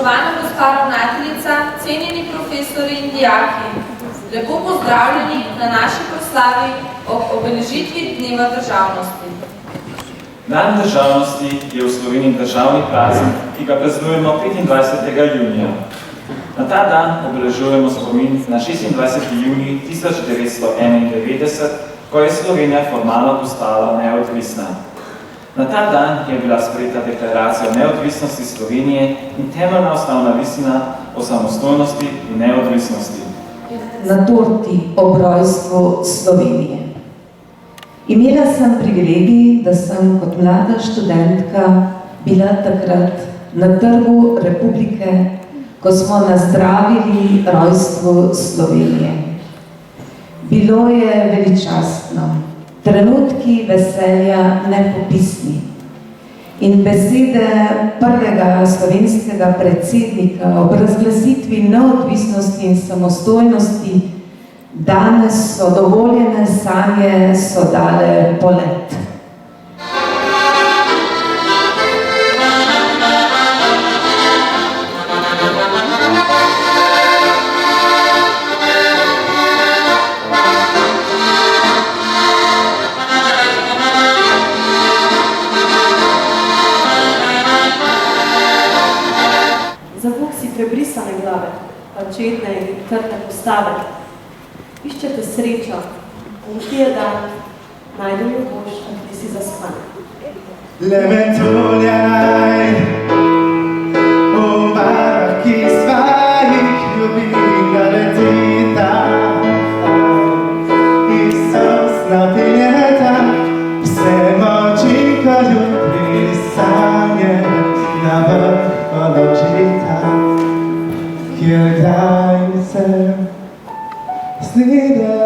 Spoštovana gospa ravnateljica, cenjeni profesori in dijaki, lepo pozdravljeni na naši proslavi ob obeležitvi Dneva državnosti. Dan državnosti je v Sloveniji državni praznik, ki ga praznujemo 25. junija. Na ta dan obeležujemo spomin na 26. junij 1991, ko je Slovenija formalno postala neodvisna. Na ta dan je bila sprejeta deklaracija o neodvisnosti Slovenije in temeljna osnovna listina o samostojnosti in neodvisnosti. Na torti ob rojstvu Slovenije. Imela sem privilegij, da sem kot mlada študentka bila takrat na Trgu Republike, ko smo nazdravili rojstvu Slovenije. Bilo je veličastno. Trenutki veselja nepopisni in besede prvega slovenskega predsednika ob razglasitvi neodvisnosti in samostojnosti danes so dovoljene sanje so dale polet. Prebrisane glave, pačetne in trdne postave. Iščete srečo, in ki je dan, najdu jo boš, ki si zaspan. Leventuljaj, v barvah svojih ljubim, da letita. Isus napinjeta, vse moči, ko jutri sanje na vrh položita. Kjer kdaj se slideva.